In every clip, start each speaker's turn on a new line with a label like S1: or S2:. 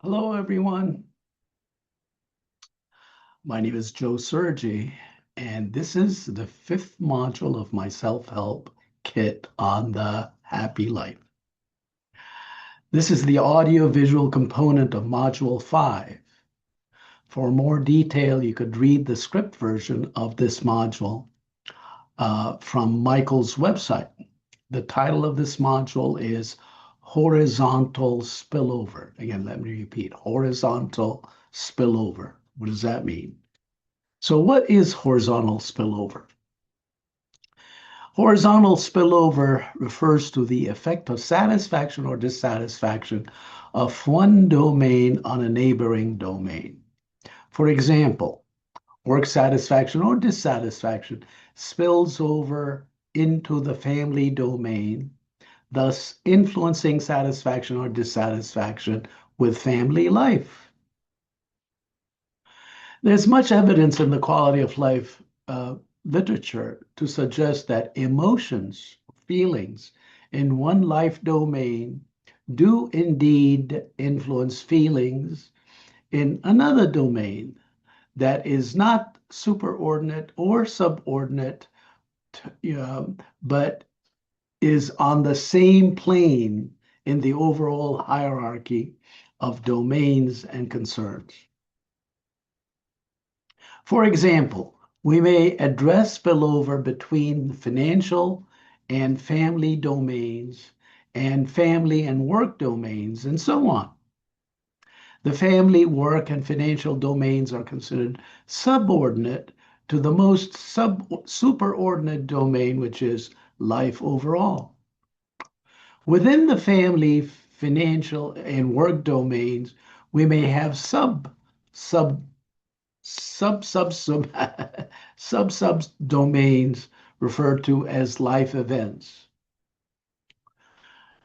S1: Hello, everyone. My name is Joe Sergi, and this is the fifth module of my self-help kit on the happy life. This is the audio-visual component of Module 5. For more detail, you could read the script version of this module from Michael's website. The title of this module is Horizontal Spillover. Again, let me repeat, horizontal spillover. What does that mean? So what is horizontal spillover? Horizontal spillover refers to the effect of satisfaction or dissatisfaction of one domain on a neighboring domain. For example, work satisfaction or dissatisfaction spills over into the family domain, thus influencing satisfaction or dissatisfaction with family life. There's much evidence in the quality of life literature to suggest that emotions, feelings in one life domain do indeed influence feelings in another domain that is not superordinate or subordinate, but is on the same plane in the overall hierarchy of domains and concerns. For example, we may address spillover between financial and family domains and family and work domains and so on. The family, work, and financial domains are considered subordinate to the most superordinate domain, which is life overall. Within the family, financial, and work domains, we may have sub domains referred to as life events.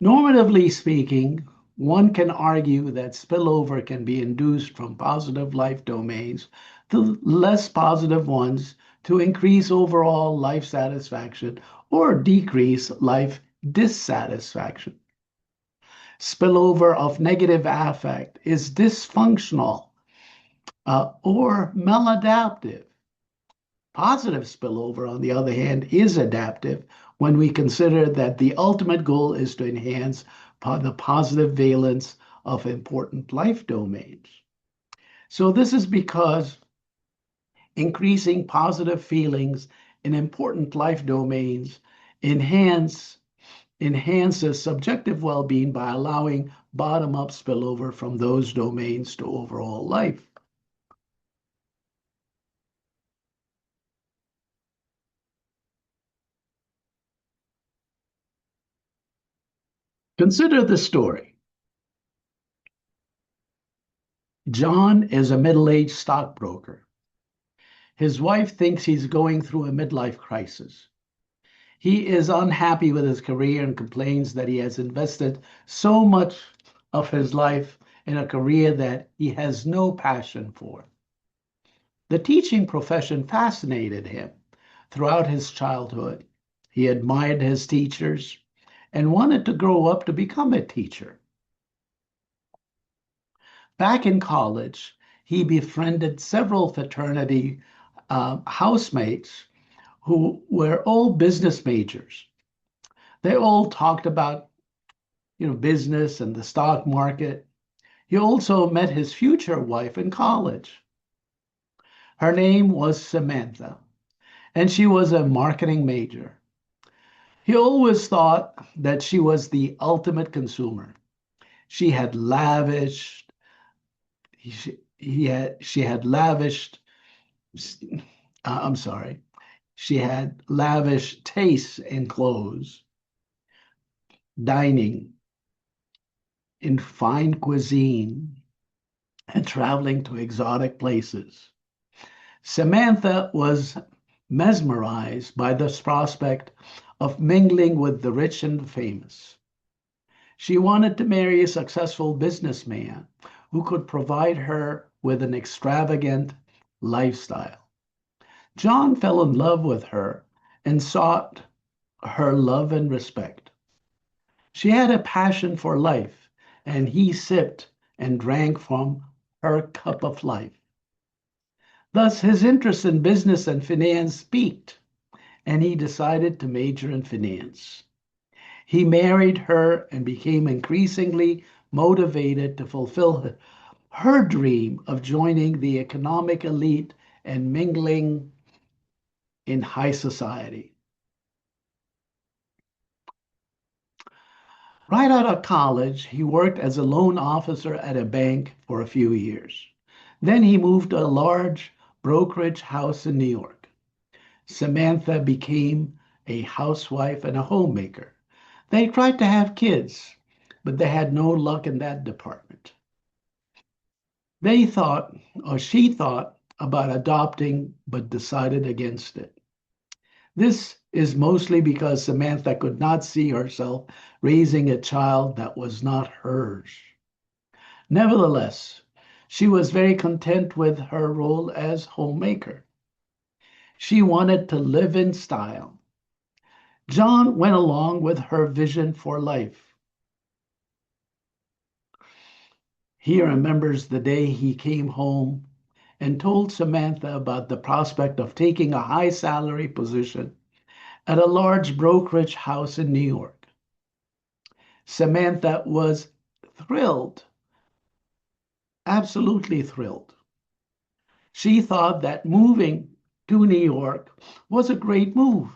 S1: Normatively speaking, one can argue that spillover can be induced from positive life domains to less positive ones to increase overall life satisfaction or decrease life dissatisfaction. Spillover of negative affect is dysfunctional or maladaptive. Positive spillover, on the other hand, is adaptive when we consider that the ultimate goal is to enhance the positive valence of important life domains. So this is because increasing positive feelings in important life domains enhances subjective well-being by allowing bottom-up spillover from those domains to overall life. Consider the story. John is a middle-aged stockbroker. His wife thinks he's going through a midlife crisis. He is unhappy with his career and complains that he has invested so much of his life in a career that he has no passion for. The teaching profession fascinated him throughout his childhood. He admired his teachers and wanted to grow up to become a teacher. Back in college, he befriended several fraternity housemates who were all business majors. They all talked about, business and the stock market. He also met his future wife in college. Her name was Samantha, and she was a marketing major. He always thought that she was the ultimate consumer. She had lavished, she had lavished, I'm sorry, she had lavish tastes in clothes, dining, in fine cuisine, and traveling to exotic places. Samantha was mesmerized by this prospect of mingling with the rich and the famous. She wanted to marry a successful businessman who could provide her with an extravagant lifestyle. John fell in love with her and sought her love and respect. She had a passion for life, and he sipped and drank from her cup of life. Thus, his interest in business and finance peaked, and he decided to major in finance. He married her and became increasingly motivated to fulfill her dream of joining the economic elite and mingling in high society. Right out of college, he worked as a loan officer at a bank for a few years. Then he moved to a large brokerage house in New York. Samantha became a housewife and a homemaker. They tried to have kids, but they had no luck in that department. They thought, or she thought, about adopting, but decided against it. This is mostly because Samantha could not see herself raising a child that was not hers. Nevertheless, she was very content with her role as homemaker. She wanted to live in style. John went along with her vision for life. He remembers the day he came home and told Samantha about the prospect of taking a high salary position at a large brokerage house in New York. Samantha was thrilled, absolutely thrilled. She thought that moving to New York was a great move.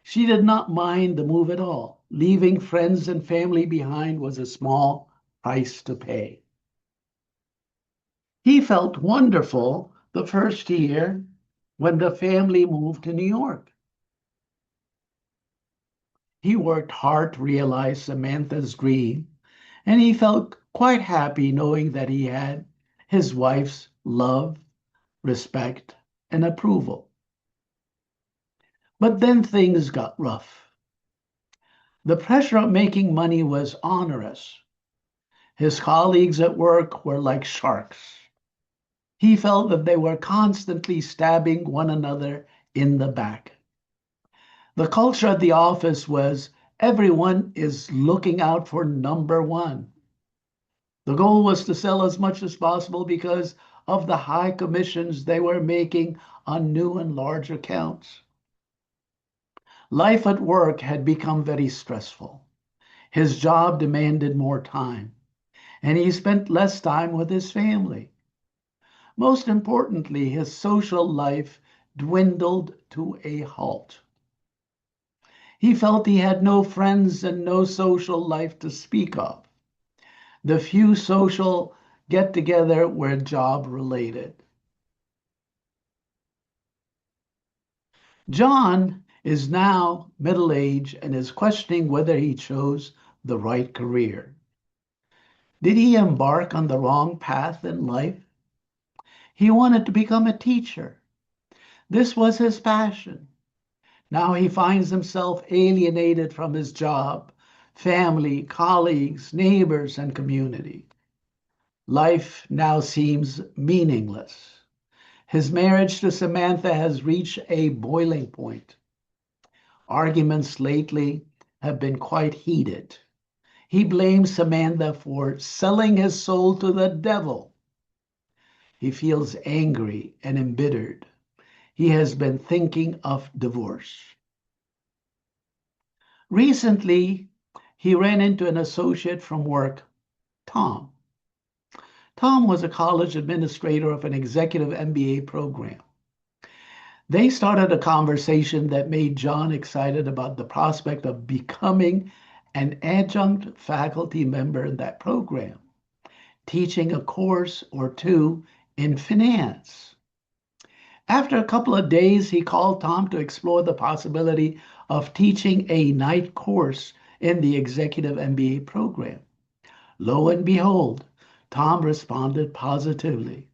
S1: She did not mind the move at all. Leaving friends and family behind was a small price to pay. He felt wonderful the first year when the family moved to New York. He worked hard to realize Samantha's dream, and he felt quite happy knowing that he had his wife's love, respect, and approval. But then things got rough. The pressure of making money was onerous. His colleagues at work were like sharks. He felt that they were constantly stabbing one another in the back. The culture at the office was everyone is looking out for number one. The goal was to sell as much as possible because of the high commissions they were making on new and large accounts. Life at work had become very stressful. His job demanded more time, and he spent less time with his family. Most importantly, his social life dwindled to a halt. He felt he had no friends and no social life to speak of. The few social get together were job related. John is now middle aged and is questioning whether he chose the right career. Did he embark on the wrong path in life? He wanted to become a teacher. This was his passion. Now he finds himself alienated from his job, family, colleagues, neighbors, and community. Life now seems meaningless. His marriage to Samantha has reached a boiling point. Arguments lately have been quite heated. He blames Samantha for selling his soul to the devil. He feels angry and embittered. He has been thinking of divorce. Recently, he ran into an associate from work, Tom. Tom was a college administrator of an executive MBA program. They started a conversation that made John excited about the prospect of becoming an adjunct faculty member in that program, teaching a course or two in finance. After a couple of days, he called Tom to explore the possibility of teaching a night course in the executive MBA program. Lo and behold, Tom responded positively.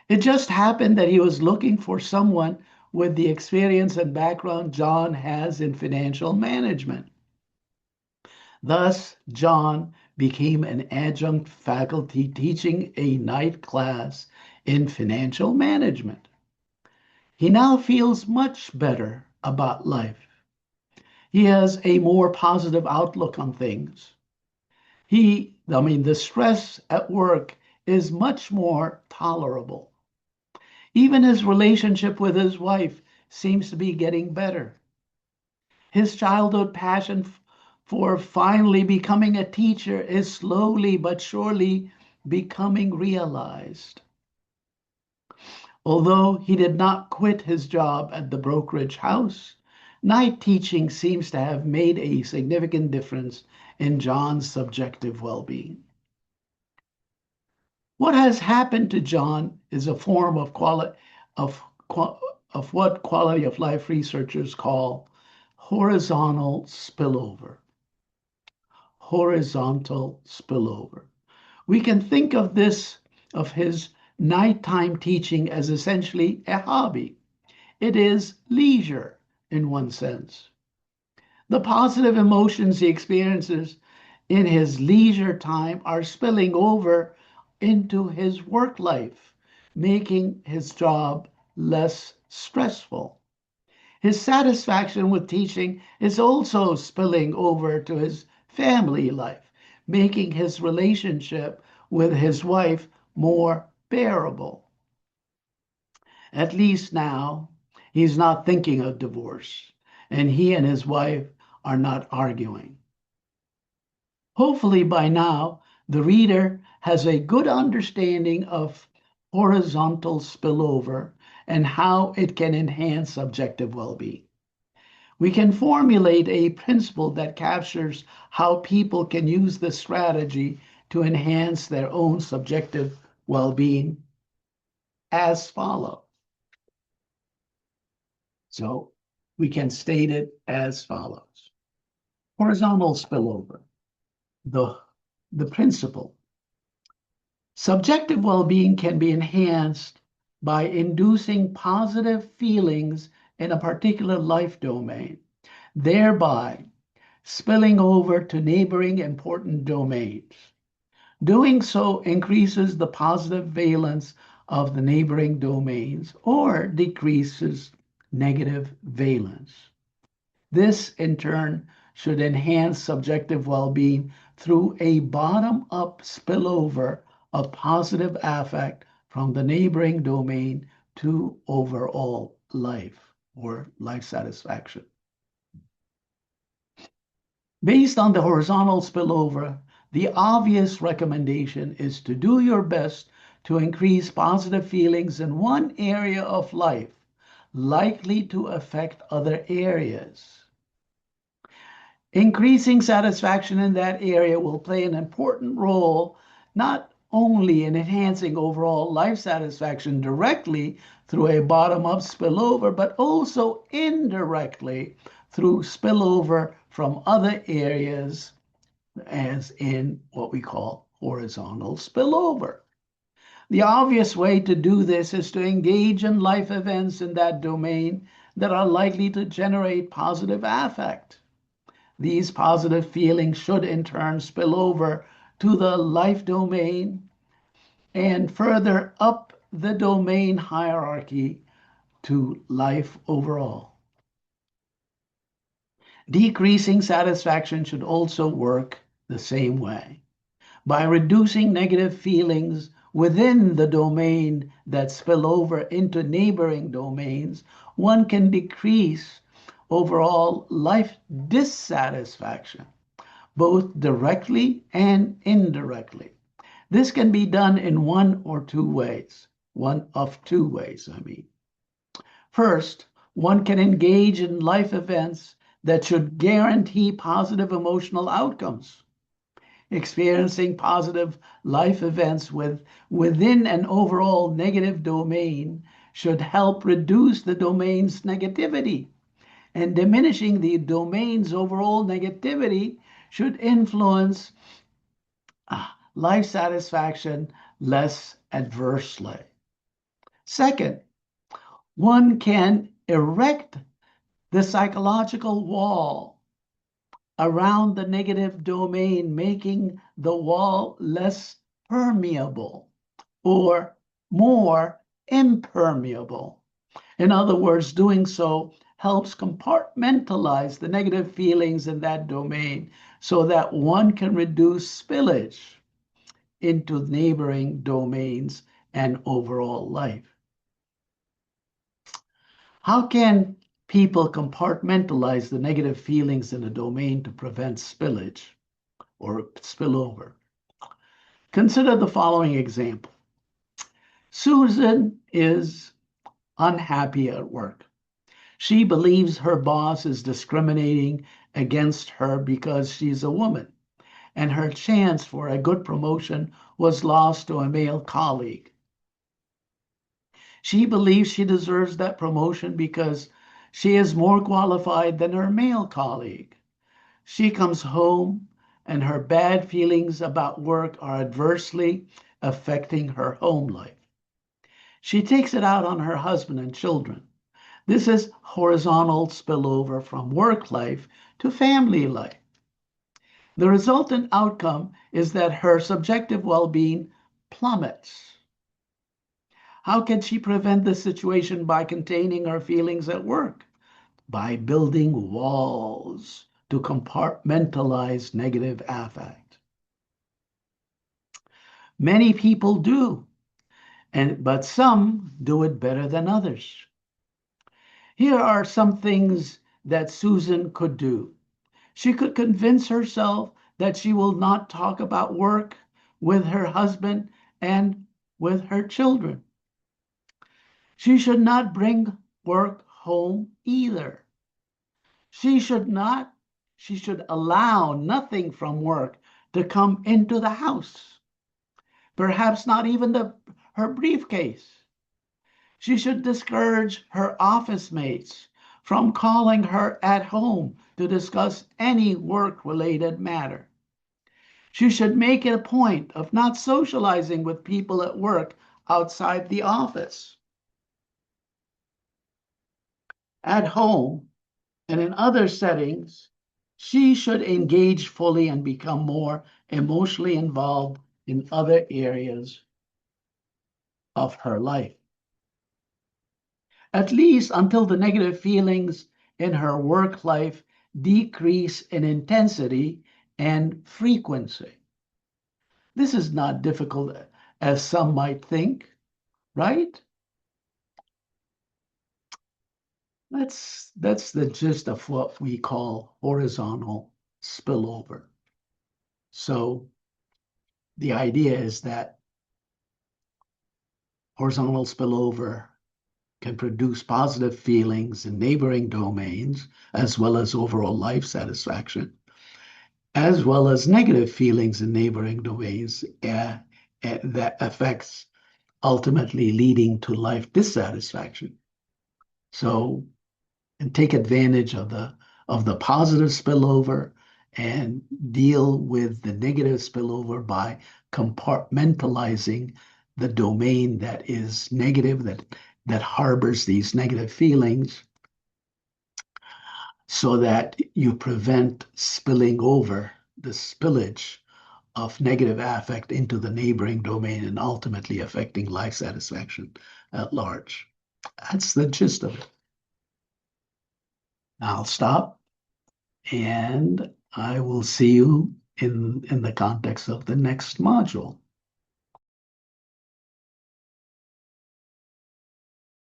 S1: It just happened that he was looking for someone with the experience and background John has in financial management. Thus, John became an adjunct faculty teaching a night class in financial management. He now feels much better about life. He has a more positive outlook on things. The stress at work is much more tolerable. Even his relationship with his wife seems to be getting better. His childhood passion for finally becoming a teacher is slowly but surely becoming realized. Although he did not quit his job at the brokerage house, night teaching seems to have made a significant difference in John's subjective well being. What has happened to John is a form of of, of what quality of life researchers call horizontal spillover. Horizontal spillover. We can think of his nighttime teaching as essentially a hobby. It is leisure in one sense. The positive emotions he experiences in his leisure time are spilling over into his work life, making his job less stressful. His satisfaction with teaching is also spilling over to his family life, making his relationship with his wife more bearable. At least now, he's not thinking of divorce, and he and his wife are not arguing. Hopefully, by now, the reader has a good understanding of horizontal spillover and how it can enhance subjective well being. We can formulate a principle that captures how people can use this strategy to enhance their own subjective well being as follows. So we can state it as follows. Horizontal spillover, the, the principle. Subjective well-being can be enhanced by inducing positive feelings in a particular life domain, thereby spilling over to neighboring important domains. Doing so increases the positive valence of the neighboring domains or decreases negative valence. This, in turn, should enhance subjective well being through a bottom up spillover of positive affect from the neighboring domain to overall life or life satisfaction. Based on the horizontal spillover, the obvious recommendation is to do your best to increase positive feelings in one area of life, likely to affect other areas. Increasing satisfaction in that area will play an important role not only in enhancing overall life satisfaction directly through a bottom-up spillover, but also indirectly through spillover from other areas, as in what we call horizontal spillover. The obvious way to do this is to engage in life events in that domain that are likely to generate positive affect. These positive feelings should in turn spill over to the life domain and further up the domain hierarchy to life overall. Decreasing satisfaction should also work the same way. By reducing negative feelings within the domain that spill over into neighboring domains, one can decrease overall life dissatisfaction, both directly and indirectly. This can be done in one of two ways. First, one can engage in life events that should guarantee positive emotional outcomes. Experiencing positive life events within an overall negative domain should help reduce the domain's negativity. And diminishing the domain's overall negativity should influence life satisfaction less adversely. Second, one can erect the psychological wall around the negative domain, making the wall less permeable or more impermeable. In other words, doing so helps compartmentalize the negative feelings in that domain so that one can reduce spillage into neighboring domains and overall life. How can people compartmentalize the negative feelings in a domain to prevent spillage or spillover? Consider the following example. Susan is unhappy at work. She believes her boss is discriminating against her because she's a woman, and her chance for a good promotion was lost to a male colleague. She believes she deserves that promotion because she is more qualified than her male colleague. She comes home and her bad feelings about work are adversely affecting her home life. She takes it out on her husband and children. This is horizontal spillover from work life to family life. The resultant outcome is that her subjective well-being plummets. How can she prevent this situation by containing her feelings at work? By building walls to compartmentalize negative affect. Many people do, but some do it better than others. Here are some things that Susan could do. She could convince herself that she will not talk about work with her husband and with her children. She should not bring work home either. She should allow nothing from work to come into the house. Perhaps not even her briefcase. She should discourage her office mates from calling her at home to discuss any work-related matter. She should make it a point of not socializing with people at work outside the office. At home and in other settings, she should engage fully and become more emotionally involved in other areas of her life, at least until the negative feelings in her work life decrease in intensity and frequency. This is not difficult as some might think, right? That's the gist of what we call horizontal spillover. So the idea is that horizontal spillover can produce positive feelings in neighboring domains, as well as overall life satisfaction, as well as negative feelings in neighboring domains that affects ultimately leading to life dissatisfaction. So, and take advantage of the positive spillover and deal with the negative spillover by compartmentalizing the domain that is negative, that harbors these negative feelings, so that you prevent spilling over the spillage of negative affect into the neighboring domain and ultimately affecting life satisfaction at large. That's the gist of it. I'll stop and I will see you in the context of the next module.